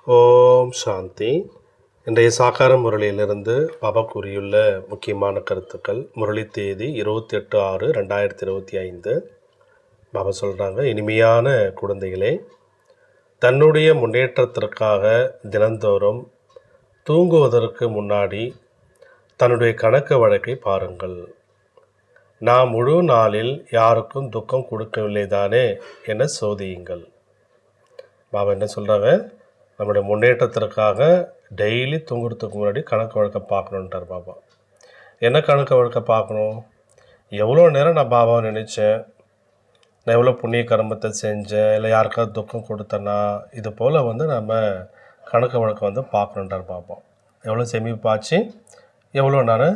ஓம் சாந்தி. இன்றைய சாக்கார முரளியிலிருந்து பாபா கூறியுள்ள முக்கியமான கருத்துக்கள். முரளி தேதி 28/6/2025. பாபா சொல்கிறாங்க, இனிமையான குழந்தைகளே, தன்னுடைய முன்னேற்றத்திற்காக தினந்தோறும் தூங்குவதற்கு முன்னாடி தன்னுடைய கணக்கு வழக்கை பாருங்கள். நான் முழு நாளில் யாருக்கும் துக்கம் கொடுக்கவில்லை தானே என சோதியுங்கள். பாபா என்ன சொல்கிறாங்க, நம்முடைய முன்னேற்றத்திற்காக டெய்லி தூங்குறதுக்கு முன்னாடி கணக்கு வழக்க பார்க்கணுன்ட்டார் பாபா. என்ன கணக்கு வழக்க பார்க்கணும்? எவ்வளோ நேரம் நான் பாபாவை நினச்சேன், நான் எவ்வளோ புண்ணிய கர்மத்தை செஞ்சேன், இல்லை யாருக்காவது துக்கம் கொடுத்தேன்னா, இது போல் நம்ம கணக்கு வழக்கம் பார்க்கணுன்ட்டார் பாபா. எவ்வளோ சேமிப்பாச்சு, எவ்வளோ நான்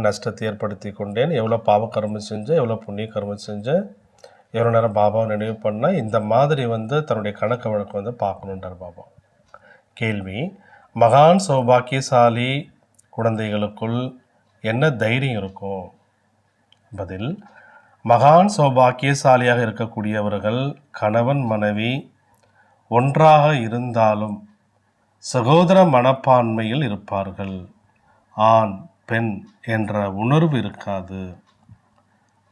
நஷ்டத்தை ஏற்படுத்தி கொண்டேன், எவ்வளோ பாவக்கர்மம் செஞ்சேன், எவ்வளோ புண்ணிய கர்மம் செஞ்சேன், எவ்வளோ நேரம் பாபாவை நினைவு பண்ணால், இந்த மாதிரி தன்னுடைய கணக்கு வழக்கு பார்க்கணுன்றார் பாபா. கேள்வி: மகான் சௌபாக்கியசாலி குழந்தைகளுக்குள் என்ன தைரியம் இருக்கும்? பதில்: மகான் சௌபாக்கியசாலியாக இருக்கக்கூடியவர்கள் கணவன் மனைவி ஒன்றாக இருந்தாலும் சகோதர மனப்பான்மையில் இருப்பார்கள். ஆண் பெண் என்ற உணர்வு இருக்காது.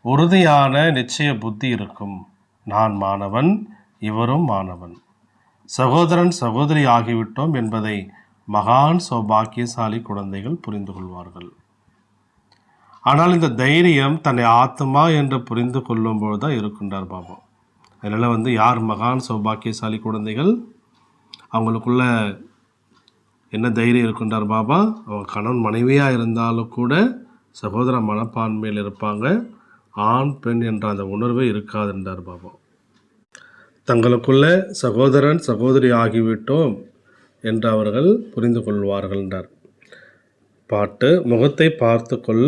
உறுதியான நிச்சய புத்தி இருக்கும். நான் மாணவன், இவரும் மாணவன், சகோதரன் சகோதரி ஆகிவிட்டோம் என்பதை மகான் சௌபாக்கியசாலி குழந்தைகள் புரிந்து கொள்வார்கள். ஆனால் இந்த தைரியம் தன்னை ஆத்மா என்று புரிந்து கொள்ளும்போது தான் இருக்கின்றார் பாபா. அதனால் யார் மகான் சௌபாக்கியசாலி குழந்தைகள், அவங்களுக்குள்ள என்ன தைரியம் இருக்கின்றார் பாபா? அவங்க கணவன் மனைவியாக இருந்தாலும் கூட சகோதர மனப்பான்மையில் இருப்பாங்க. ஆண் பெண் என்ற அந்த உணர்வே இருக்காது என்றார் பாபா. தங்களுக்குள்ள சகோதரன் சகோதரி ஆகிவிட்டோம் என்று அவர்கள் புரிந்து கொள்வார்கள் என்றார். பாட்டு: முகத்தை பார்த்து கொள்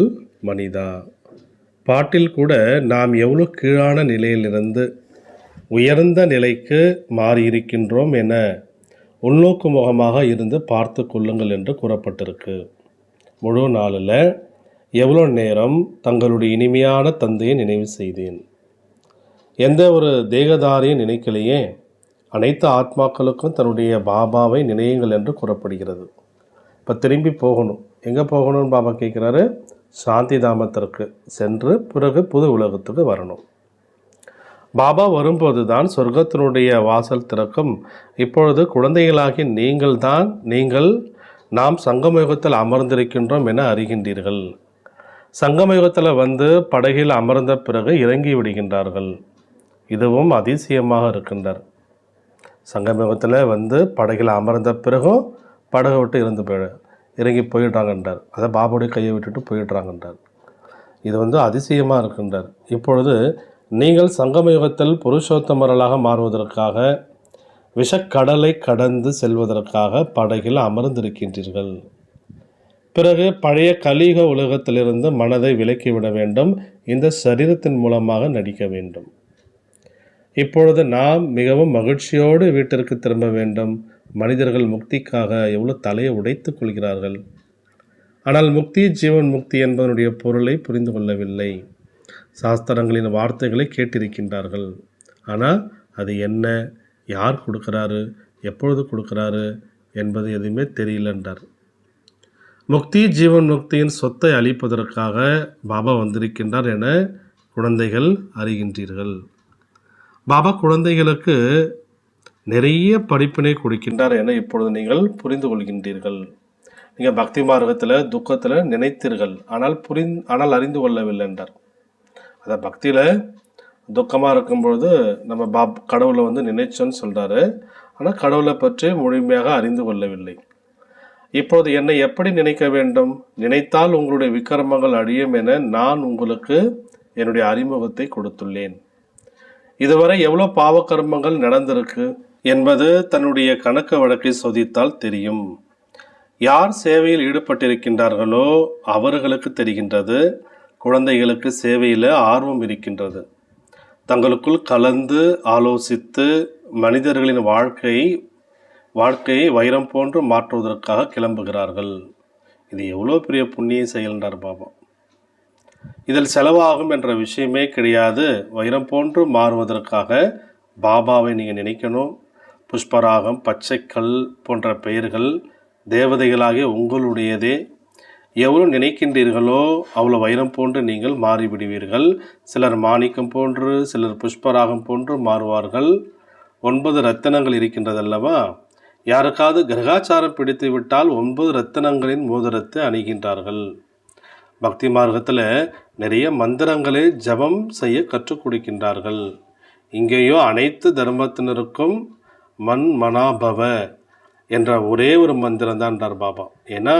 மனிதா. பாட்டில் கூட நாம் எவ்வளோ கீழான நிலையிலிருந்து உயர்ந்த நிலைக்கு மாறியிருக்கின்றோம் என உள்நோக்கு முகமாக இருந்து பார்த்து கொள்ளுங்கள் என்று கூறப்பட்டிருக்கு. முழு நாளில் எவ்வளோ நேரம் தங்களுடைய இனிமையான தந்தையை நினைவு செய்தேன், எந்த ஒரு தேகதாரியும் நினைக்கலையே. அனைத்து ஆத்மாக்களுக்கும் தன்னுடைய பாபாவை நினையுங்கள் என்று கூறப்படுகிறது. இப்போ திரும்பி போகணும். எங்கே போகணும்னு பாபா கேட்குறாரு? சாந்தி தாமத்திற்கு சென்று பிறகு புது உலகத்துக்கு வரணும். பாபா வரும்போது தான் சொர்க்கத்தினுடைய வாசல் திறக்கும். இப்பொழுது குழந்தைகளாகி நீங்கள் நாம் சங்கமயுகத்தில் அமர்ந்திருக்கின்றோம் என அறிகின்றீர்கள். சங்கமயுகத்தில் படகில் அமர்ந்த பிறகு இறங்கி விடுகின்றார்கள். இதுவும் அதிசயமாக இருக்கின்றார். சங்கமயுகத்தில் படகில் அமர்ந்த பிறகும் படகை விட்டு இறங்கி போயிடுறாங்கன்றார். அதை பாபாவுடைய கையை விட்டுட்டு போயிடுறாங்கன்றார். இது அதிசயமாக இருக்கின்றார். இப்பொழுது நீங்கள் சங்கமயுகத்தில் புருஷோத்தமர்களாக மாறுவதற்காக விஷக்கடலை கடந்து செல்வதற்காக படகில் அமர்ந்திருக்கின்றீர்கள். பிறகு பழைய கலியுக உலகத்திலிருந்து மனதை விலக்கிவிட வேண்டும். இந்த சரீரத்தின் மூலமாக நடிக்க வேண்டும். இப்பொழுது நாம் மிகவும் மகிழ்ச்சியோடு வீட்டிற்கு திரும்ப வேண்டும். மனிதர்கள் முக்திக்காக எவ்வளோ தலையை உடைத்து கொள்கிறார்கள். ஆனால் முக்தி, ஜீவன் முக்தி என்பதனுடைய பொருளை புரிந்து கொள்ளவில்லை. சாஸ்திரங்களின் வார்த்தைகளை கேட்டிருக்கின்றார்கள். ஆனால் அது என்ன, யார் கொடுக்குறாரு, எப்பொழுது கொடுக்குறாரு என்பது எதுவுமே தெரியலன்றார். முக்தி, ஜீவன் முக்தியின் சொத்தை அளிப்பதற்காக பாபா வந்திருக்கின்றார் என குழந்தைகள் அறிகின்றீர்கள். பாபா குழந்தைகளுக்கு நிறைய படிப்பினை கொடுக்கின்றார் என இப்பொழுது நீங்கள் புரிந்து கொள்கின்றீர்கள். நீங்கள் பக்தி மார்க்கத்தில் துக்கத்தில் நினைத்தீர்கள், ஆனால் அறிந்து கொள்ளவில்லை என்றார். அதை பக்தியில் துக்கமாக இருக்கும்பொழுது நம்ம கடவுளை நினைச்சோன்னு சொல்கிறாரு. ஆனால் கடவுளை பற்றி முழுமையாக அறிந்து கொள்ளவில்லை. இப்போது என்னை எப்படி நினைக்க வேண்டும்? நினைத்தால் உங்களுடைய விக்கிரமங்கள் அழியும் என நான் உங்களுக்கு என்னுடைய அறிமுகத்தை கொடுத்துள்ளேன். இதுவரை எவ்வளோ பாவக்கர்மங்கள் நடந்திருக்கு என்பது தன்னுடைய கணக்கு வழக்கை சோதித்தால் தெரியும். யார் சேவையில் ஈடுபட்டிருக்கின்றார்களோ அவர்களுக்கு தெரிகின்றது. குழந்தைகளுக்கு சேவையில் ஆர்வம் இருக்கின்றது. தங்களுக்குள் கலந்து ஆலோசித்து மனிதர்களின் வாழ்க்கையை வைரம் போன்று மாற்றுவதற்காக கிளம்புகிறார்கள். இது எவ்வளோ பெரிய புண்ணிய செயல்ன்றார் பாபா. இதில் செலவாகும் என்ற விஷயமே கிடையாது. வைரம் போன்று மாறுவதற்காக பாபாவை நீங்கள் நினைக்கணும். புஷ்பராகம், பச்சைக்கல் போன்ற பெயர்கள் தேவதைகளாகிய உங்களுடையதே. எவ்வளோ நினைக்கின்றீர்களோ அவ்வளோ வைரம் போன்று நீங்கள் மாறிவிடுவீர்கள். சிலர் மாணிக்கம் போன்று, சிலர் புஷ்பராகம் போன்று மாறுவார்கள். 9 ரத்தினங்கள் இருக்கின்றதல்லவா? யாருக்காவது கிரகாச்சாரம் பிடித்து விட்டால் 9 ரத்தினங்களின் மோதிரத்தை அணிகின்றார்கள். பக்தி மார்க்கத்தில் நிறைய மந்திரங்களை ஜபம் செய்ய கற்றுக் கொடுக்கின்றார்கள். இங்கேயோ அனைத்து தர்மத்தினருக்கும் மனாபவ என்ற ஒரே ஒரு மந்திரம் தான் பாபா. ஏன்னா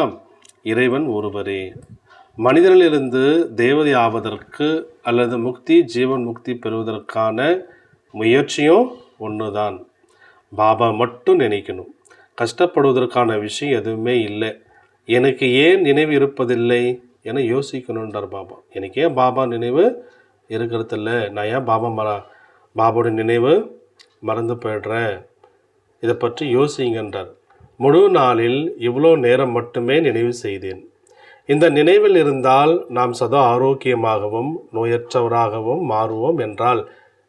இறைவன் ஒருவரே. மனிதனிலிருந்து தேவதை ஆவதற்கு அல்லது முக்தி, ஜீவன் முக்தி பெறுவதற்கான முயற்சியும் ஒன்று தான். பாபா மட்டும் நினைக்கணும். கஷ்டப்படுவதற்கான விஷயம் எதுவுமே இல்லை. எனக்கு ஏன் நினைவு இருப்பதில்லை என யோசிக்கணுன்றார் பாபா. எனக்கு ஏன் பாபா நினைவு இருக்கிறதில்ல, நான் ஏன் பாபாவோட நினைவு மறந்து போய்டுறேன், இதை பற்றி யோசிங்கன்றார். முழு நாளில் இவ்வளோ நேரம் மட்டுமே நினைவு செய்தேன். இந்த நினைவில் இருந்தால் நாம் சதா ஆரோக்கியமாகவும் நோயற்றவராகவும் மாறுவோம் என்றால்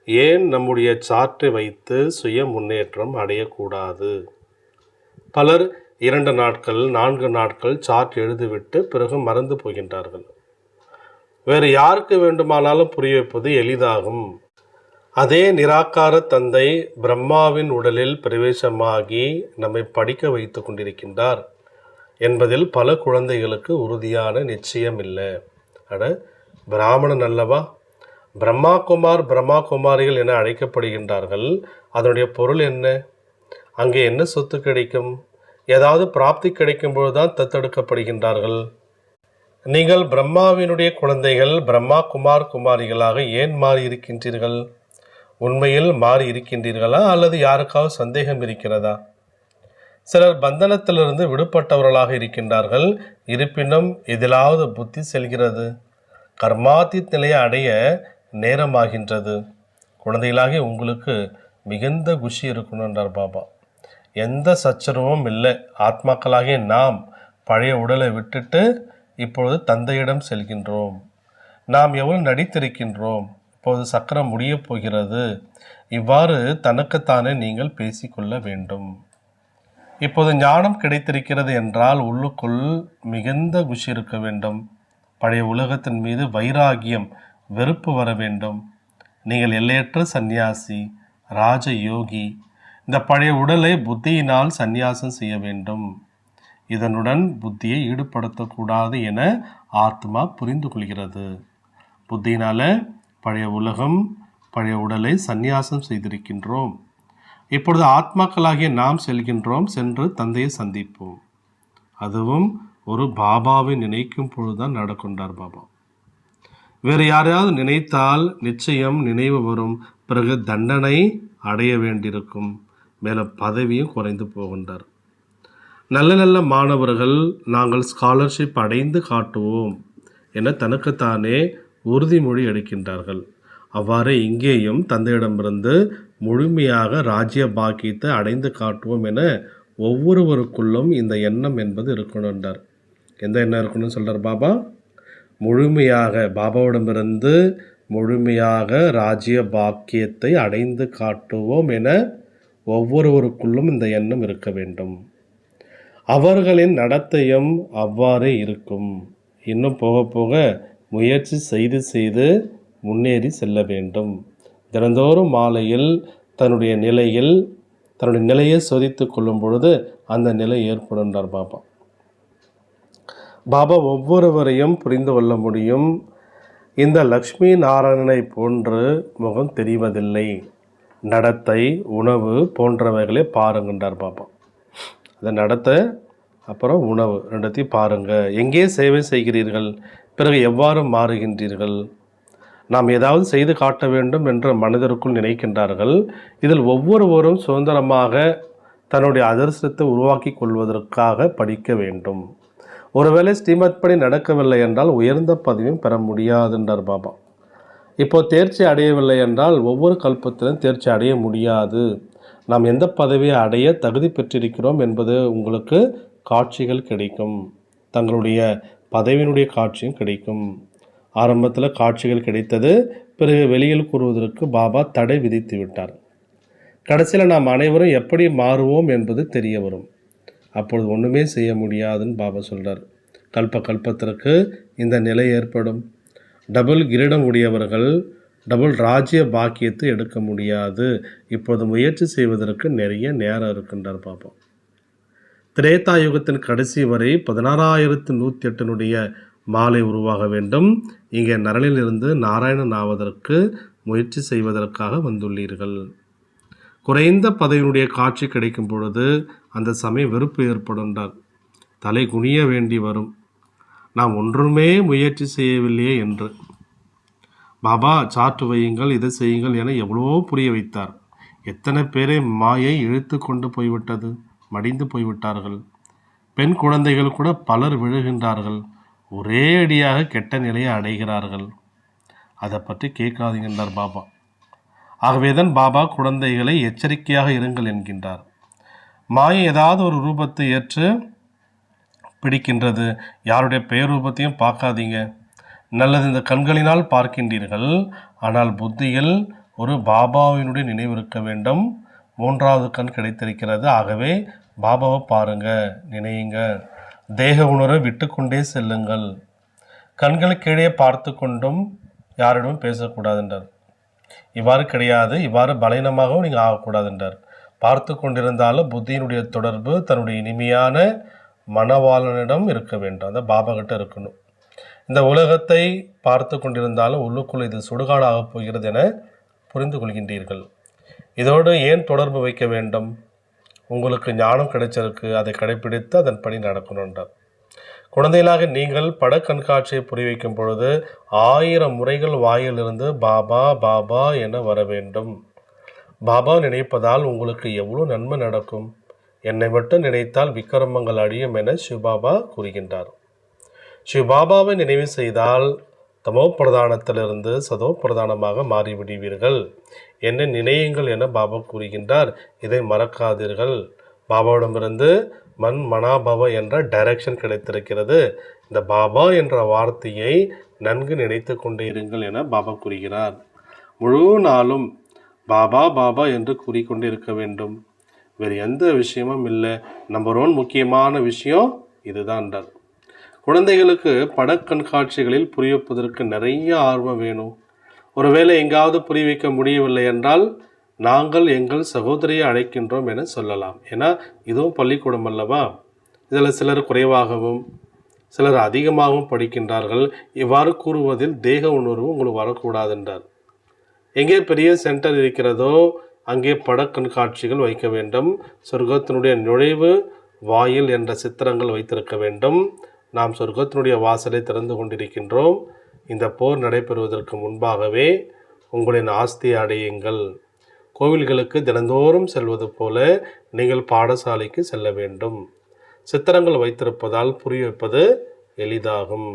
ஏன் நம்முடைய சார்ட்டை வைத்து சுய முன்னேற்றம் அடையக்கூடாது? பலர் 2 நாட்கள் 4 நாட்கள் சார்ட் எழுதிவிட்டு பிறகு மறந்து போகின்றார்கள். வேறு யாருக்கு வேண்டுமானாலும் புரிய வைப்பது எளிதாகும். அதே நிராகார தந்தை பிரம்மாவின் உடலில் பிரவேசமாகி நம்மை படிக்க வைத்து கொண்டிருக்கின்றார் என்பதில் பல குழந்தைகளுக்கு உறுதியான நிச்சயம் இல்லை. பிராமணன் அல்லவா? பிரம்மா குமார், பிரம்மா குமாரிகள் என அழைக்கப்படுகின்றார்கள். அதனுடைய பொருள் என்ன? அங்கே என்ன சொத்து கிடைக்கும்? ஏதாவது பிராப்தி கிடைக்கும் பொழுதுதான் தத்தெடுக்கப்படுகின்றார்கள். நீங்கள் பிரம்மாவினுடைய குழந்தைகள் பிரம்மா குமார் குமாரிகளாக ஏன் மாறி இருக்கின்றீர்கள்? உண்மையில் மாறி இருக்கின்றீர்களா அல்லது யாருக்காவது சந்தேகம் இருக்கிறதா? சிலர் பந்தனத்திலிருந்து விடுபட்டவர்களாக இருக்கின்றார்கள். இருப்பினும் எதிலாவது புத்தி செல்கிறது. கர்மாதித் நிலையை அடைய நேரமாகின்றது. குழந்தைகளாகி உங்களுக்கு மிகுந்த குஷி இருக்கணுன்றார் பாபா. எந்த சச்சரவும் இல்லை. ஆத்மாக்களாகிய நாம் பழைய உடலை விட்டுட்டு இப்பொழுது தந்தையிடம் செல்கின்றோம். நாம் எவ்வளவு நடித்திருக்கின்றோம். இப்போது சக்கரம் முடியப் போகிறது. இவ்வாறு தனக்குத்தானே நீங்கள் பேசிக்கொள்ள வேண்டும். இப்போது ஞானம் கிடைத்திருக்கிறது என்றால் உள்ளுக்குள் மிகுந்த குஷி இருக்க வேண்டும். பழைய உலகத்தின் மீது வைராகியம், வெறுப்பு வர வேண்டும். நீங்கள் எல்லையற்ற சந்நியாசி, ராஜ யோகி. இந்த பழைய உடலை புத்தியினால் சந்நியாசம் செய்ய வேண்டும். இதனுடன் புத்தியை ஈடுபடுத்தக்கூடாது என ஆத்மா புரிந்து கொள்கிறது. புத்தியினால பழைய உலகம், பழைய உடலை சந்நியாசம் செய்திருக்கின்றோம். இப்பொழுது ஆத்மாக்களாகிய நாம் செல்கின்றோம். சென்று தந்தையை சந்திப்போம். அதுவும் ஒரு பாபாவை நினைக்கும் பொழுதுதான் நடக்கின்றார் பாபா. வேறு யாரையாவது நினைத்தால் நிச்சயம் நினைவு வரும். பிறகு தண்டனை அடைய வேண்டியிருக்கும். மேலும் பதவியும் குறைந்து போகின்றார். நல்ல நல்ல மாணவர்கள் நாங்கள் ஸ்காலர்ஷிப் அடைந்து காட்டுவோம் என தனக்குத்தானே உறுதிமொழி எடுக்கின்றார்கள். அவ்வாறு இங்கேயும் தந்தையிடமிருந்து முழுமையாக ராஜ்ய பாக்கியத்தை அடைந்து காட்டுவோம் என ஒவ்வொருவருக்குள்ளும் இந்த எண்ணம் என்பது இருக்கணுன்றார். எந்த எண்ணம் இருக்கணும்னு சொல்கிறார் பாபா? முழுமையாக பாபாவிடமிருந்து முழுமையாக ராஜ்ய பாக்கியத்தை அடைந்து காட்டுவோம் என ஒவ்வொருவருக்குள்ளும் இந்த எண்ணம் இருக்க வேண்டும். அவர்களின் நடத்தையும் அவ்வாறே இருக்கும். இன்னும் போக போக முயற்சி செய்து முன்னேறி செல்ல வேண்டும். தினந்தோறும் மாலையில் தன்னுடைய நிலையை சோதித்து கொள்ளும் பொழுது அந்த நிலை ஏற்படுன்றார் பாபா. பாபா ஒவ்வொருவரையும் புரிந்து கொள்ள முடியும். இந்த லக்ஷ்மி நாராயணனை போன்று முகம் தெரிவதில்லை. நடத்தை, உணவு போன்றவைகளை பாருங்கன்றார் பாபா. அந்த நடத்தை அப்புறம் உணவு ரெண்டத்தையும் பாருங்கள். எங்கே சேவை செய்கிறீர்கள்? பிறகு எவ்வாறு மாறுகின்றீர்கள்? நாம் ஏதாவது செய்து காட்ட வேண்டும் என்ற மனிதருக்குள் நினைக்கின்றார்கள். இதில் ஒவ்வொருவரும் சுதந்திரமாக தன்னுடைய அதிர்ஷ்டத்தை உருவாக்கி கொள்வதற்காக படிக்க வேண்டும். ஒருவேளை ஸ்ரீமத் படி நடக்கவில்லை என்றால் உயர்ந்த பதவியும் பெற முடியாதுன்றார் பாபா. இப்போ தேர்ச்சி அடையவில்லை என்றால் ஒவ்வொரு கல்பத்திலும் தேர்ச்சி அடைய முடியாது. நாம் எந்த பதவியை அடைய தகுதி பெற்றிருக்கிறோம் என்பது உங்களுக்கு காட்சிகள் கிடைக்கும். தங்களுடைய பதவியினுடைய காட்சியும் கிடைக்கும். ஆரம்பத்தில் காட்சிகள் கிடைத்தது. பிறகு வெளியில் கூறுவதற்கு பாபா தடை விதித்து விட்டார். கடைசியில் நாம் அனைவரும் எப்படி மாறுவோம் என்பது தெரிய வரும். அப்பொழுது ஒன்றுமே செய்ய முடியாதுன்னு பாபா சொல்கிறார். கல்பத்திற்கு இந்த நிலை ஏற்படும். டபுள் கிரீடம் உடையவர்கள் டபுள் ராஜ்ய பாக்கியத்தை எடுக்க முடியாது. இப்போது முயற்சி செய்வதற்கு நிறைய நேரம் இருக்கின்றார் பாப்பா. திரேதா யுகத்தின் கடைசி வரை 16,108 மாலை உருவாக வேண்டும். இங்கே நரனிலிருந்து நாராயணன் ஆவதற்கு முயற்சி செய்வதற்காக வந்துள்ளீர்கள். குறைந்த பதவியினுடைய காட்சி கிடைக்கும் பொழுது அந்த சமயம் வெறுப்பு ஏற்படுண்டார். தலை குனிய வேண்டி வரும். நாம் ஒன்றுமே முயற்சி செய்யவில்லையே என்று. பாபா சாற்று வையுங்கள், இதை செய்யுங்கள் என எவ்வளவோ புரிய வைத்தார். எத்தனை பேரை மாயை இழுத்து கொண்டு போய்விட்டது, மடிந்து போய்விட்டார்கள். பெண் குழந்தைகள் கூட பலர் விழுகின்றார்கள். ஒரே அடியாக கெட்ட நிலையை அடைகிறார்கள். அதை பற்றி கேட்காதீங்கன்றார் பாபா. ஆகவே தான் பாபா குழந்தைகளை எச்சரிக்கையாக இருங்கள் என்கின்றார். மாயை ஏதாவது ஒரு ரூபத்தை ஏற்று பிடிக்கின்றது. யாருடைய பெயர் ரூபத்தையும் பார்க்காதீங்க. நல்லது, இந்த கண்களினால் பார்க்கின்றீர்கள், ஆனால் புத்தியில் ஒரு பாபாவினுடைய நினைவு இருக்க வேண்டும். 3வது கண் கிடைத்திருக்கிறது. ஆகவே பாபாவை பாருங்க, நினையுங்க, தேக உணர்வை விட்டு கொண்டே செல்லுங்கள். கண்களுக்கு கீழே பார்த்து கொண்டும் யாரிடமும் பேசக்கூடாதுன்றார். இவ்வாறு கிடையாது, இவ்வாறு பலவீனமாகவும் நீங்கள் ஆகக்கூடாதுன்றார். பார்த்து கொண்டிருந்தாலும் புத்தியினுடைய தொடர்பு தன்னுடைய இனிமையான மனவாளனிடம் இருக்க வேண்டும். அந்த பாபா கிட்ட இருக்கணும். இந்த உலகத்தை பார்த்து கொண்டிருந்தாலும் உள்ளுக்குள் இது சுடுகாடாகப் போகிறது என புரிந்து கொள்கின்றீர்கள். இதோடு ஏன் தொடர்பு வைக்க வேண்டும்? உங்களுக்கு ஞானம் கிடைச்சிருக்கு, அதை கடைபிடித்து அதன்படி நடக்கணுன்றார். குழந்தைகளாக நீங்கள் பட கண்காட்சியை புரி வைக்கும் பொழுது 1000 முறைகள் வாயிலிருந்து பாபா பாபா என வர வேண்டும். பாபா நினைப்பதால் உங்களுக்கு எவ்வளோ நன்மை நடக்கும். என்னை மட்டும் நினைத்தால் விக்கிரமங்கள் அழியும் என சிவபாபா கூறுகின்றார். சிவபாபாவை நினைவு செய்தால் தமோ பிரதானத்திலிருந்து சதோ பிரதானமாக மாறிவிடுவீர்கள். என்ன நினையுங்கள் என பாபா கூறுகின்றார். இதை மறக்காதீர்கள். பாபாவிடமிருந்து மனாபவ என்ற டைரக்ஷன் கிடைத்திருக்கிறது. இந்த பாபா என்ற வார்த்தையை நன்கு நினைத்து கொண்டே இருங்கள் என பாபா கூறுகிறார். முழு நாளும் பாபா பாபா என்று கூறிக்கொண்டே இருக்க வேண்டும். வேறு எந்த விஷயமும் இல்லை. நம்பர் 1 முக்கியமான விஷயம் இதுதான்டார். குழந்தைகளுக்கு பட கண்காட்சிகளில் புரிய வைப்பதற்கு நிறைய ஆர்வம் வேணும். ஒருவேளை எங்காவது புரிய வைக்க முடியவில்லை என்றால் நாங்கள் எங்கள் சகோதரியை அழைக்கின்றோம் என சொல்லலாம். ஏன்னா இதுவும் பள்ளிக்கூடம் அல்லவா. இதில் சிலர் குறைவாகவும் சிலர் அதிகமாகவும் படிக்கின்றார்கள். இவ்வாறு கூறுவதில் தேக உணர்வு உங்களுக்கு வரக்கூடாது என்றார். எங்கே பெரிய சென்டர் இருக்கிறதோ அங்கே பட கண்காட்சிகள் வைக்க வேண்டும். சொர்க்கத்தினுடைய நுழைவு வாயில் என்ற சித்திரங்கள் வைத்திருக்க வேண்டும். நாம் சொர்க்கத்தினுடைய வாசலை திறந்து கொண்டிருக்கின்றோம். இந்த போர் நடைபெறுவதற்கு முன்பாகவே உங்களின் ஆஸ்தியை அடையுங்கள். கோவில்களுக்கு தினந்தோறும் செல்வது போல நீங்கள் பாடசாலைக்கு செல்ல வேண்டும். சித்திரங்கள் வைத்திருப்பதால் புரிய வைப்பது எளிதாகும்.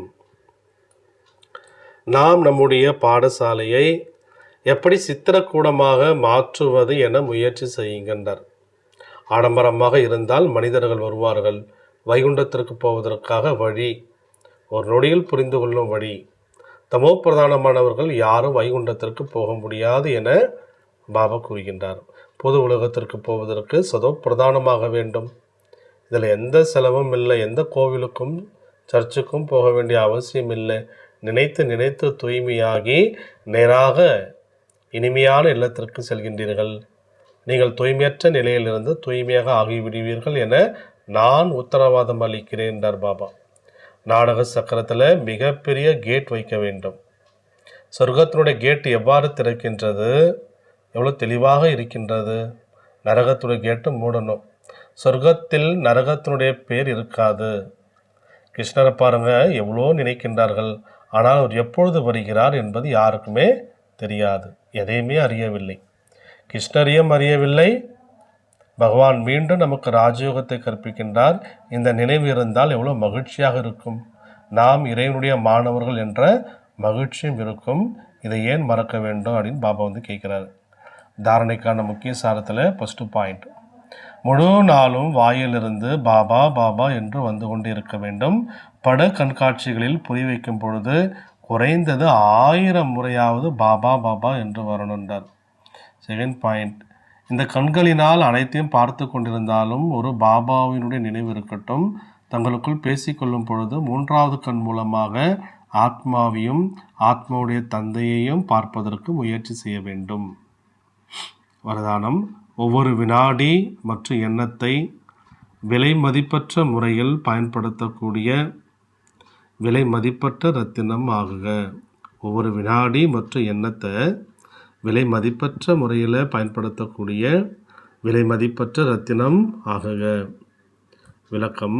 நாம் நம்முடைய பாடசாலையை எப்படி சித்திரக்கூடமாக மாற்றுவது என முயற்சி செய்யுங்கன்றார். ஆடம்பரமாக இருந்தால் மனிதர்கள் வருவார்கள். வைகுண்டத்திற்கு போவதற்காக வழி ஒரு நொடியில் புரிந்து கொள்ளும் வழி. தமோ பிரதானமானவர்கள் யாரும் வைகுண்டத்திற்கு போக முடியாது என பாபா கூறுகின்றார். பொது உலகத்திற்கு போவதற்கு சதோ பிரதானமாக வேண்டும். இதில் எந்த செலவும் இல்லை. எந்த கோவிலுக்கும் சர்ச்சுக்கும் போக வேண்டிய அவசியம் இல்லை. நினைத்து நினைத்து தூய்மையாகி நேராக இனிமையான இல்லத்திற்கு செல்கின்றீர்கள். நீங்கள் தூய்மையற்ற நிலையிலிருந்து தூய்மையாக ஆகிவிடுவீர்கள் என நான் உத்தரவாதம் அளிக்கிறேன் என்றார் பாபா. நாடக சக்கரத்தில் மிகப்பெரிய கேட் வைக்க வேண்டும். சொர்க்கத்தினுடைய கேட் எவ்வாறு திறக்கின்றது, எவ்வளோ தெளிவாக இருக்கின்றது. நரகத்துடைய கேட்டு மூடணும். சொர்க்கத்தில் நரகத்தினுடைய பேர் இருக்காது. கிருஷ்ணரை பாருங்க, எவ்வளோ நினைக்கின்றார்கள். ஆனால் அவர் எப்பொழுது வருகிறார் என்பது யாருக்குமே தெரியாது. எதையுமே அறியவில்லை. கிருஷ்ணரையும் அறியவில்லை. பகவான் மீண்டும் நமக்கு ராஜயோகத்தை கற்பிக்கின்றார். இந்த நினைவு இருந்தால் எவ்வளோ மகிழ்ச்சியாக இருக்கும். நாம் இறைவனுடைய மாணவர்கள் என்ற மகிழ்ச்சியும் இருக்கும். இதை ஏன் மறக்க வேண்டும் அப்படின்னு பாபா கேட்குறாரு. தாரணைக்கான முக்கிய சாரத்தில் ஃபஸ்ட்டு பாயிண்ட், முழு நாளும் வாயிலிருந்து பாபா பாபா என்று வந்து கொண்டு இருக்க வேண்டும். பட கண்காட்சிகளில் புரிய வைக்கும் பொழுது குறைந்தது 1000 முறையாவது பாபா பாபா என்று வரணுன்றார். செகண்ட் பாயிண்ட், இந்த கண்களினால் அனைத்தையும் பார்த்து கொண்டிருந்தாலும் ஒரு பாபாவினுடைய நினைவு இருக்கட்டும். தங்களுக்குள் பேசிக்கொள்ளும் பொழுது மூன்றாவது கண் மூலமாக ஆத்மாவையும் ஆத்மாவுடைய தந்தையையும் பார்ப்பதற்கு முயற்சி செய்ய வேண்டும். வரதானம்: ஒவ்வொரு வினாடி மற்றும் எண்ணத்தை விலை மதிப்பற்ற முறையில் பயன்படுத்தக்கூடிய விலை மதிப்பற்ற ரத்தினம் ஆகுக. ஒவ்வொரு வினாடி மற்றும் எண்ணத்தை விலை மதிப்பற்ற முறையில் பயன்படுத்தக்கூடிய விலை மதிப்பற்ற ரத்தினம் ஆகுக. விளக்கம்: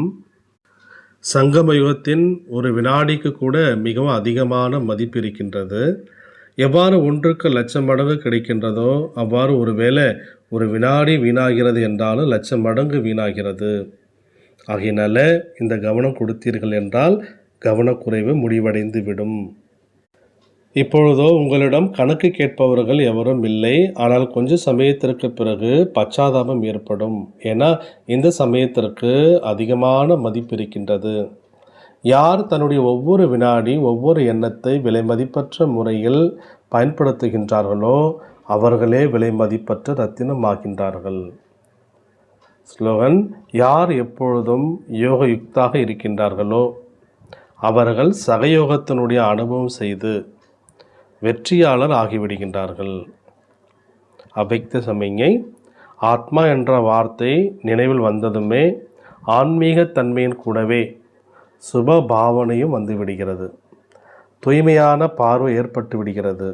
சங்கம யுகத்தின் ஒரு வினாடிக்கு கூட மிகவும் அதிகமான மதிப்பு இருக்கின்றது. எவ்வாறு 1க்கு லட்சம் மடங்கு கிடைக்கின்றதோ அவ்வாறு ஒருவேளை ஒரு வினாடி வீணாகிறது என்றாலும் லட்சம் மடங்கு வீணாகிறது. ஆகையினால இந்த கவனம் கொடுத்தீர்கள் என்றால் கவனக்குறைவு முடிவடைந்து விடும். இப்பொழுதோ உங்களிடம் கணக்கு கேட்பவர்கள் எவரும் இல்லை. ஆனால் கொஞ்ச சமயத்திற்கு பிறகு பச்சாதாபம் ஏற்படும். ஏன்னா இந்த சமயத்திற்கு அதிகமான மதிப்பு இருக்கின்றது. யார் தன்னுடைய ஒவ்வொரு வினாடி ஒவ்வொரு எண்ணத்தை விலை மதிப்பற்ற முறையில் பயன்படுத்துகின்றார்களோ அவர்களே விலை மதிப்பற்ற ரத்தினமாகின்றார்கள். ஸ்லோகன்: யார் எப்பொழுதும் யோக யுக்தாக இருக்கின்றார்களோ அவர்கள் சகயோகத்தினுடைய அனுபவம் செய்து வெற்றியாளர் ஆகிவிடுகின்றார்கள். அவ்யக்த சமிஞை: ஆத்மா என்ற வார்த்தை நினைவில் வந்ததுமே ஆன்மீக தன்மையின் கூடவே சுப பாவனையும் வந்துவிடுகிறது. தூய்மையான பார்வை ஏற்பட்டு விடுகிறது.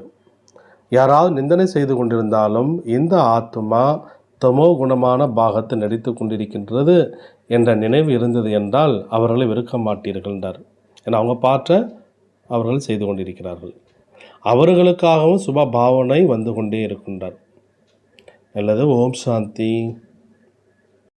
யாராவது நிந்தனை செய்து கொண்டிருந்தாலும் இந்த ஆத்மா தமோ குணமான பாகத்தை நடித்து கொண்டிருக்கின்றது என்ற நினைவு இருந்தது என்றால் அவர்களை வெறுக்க மாட்டீர்கள் என்றார். ஏன்னா அவங்க பாற்ற அவர்கள் செய்து கொண்டிருக்கிறார்கள். அவர்களுக்காகவும் சுப பாவனை வந்து கொண்டே இருக்கின்றார். அல்லது ஓம் சாந்தி.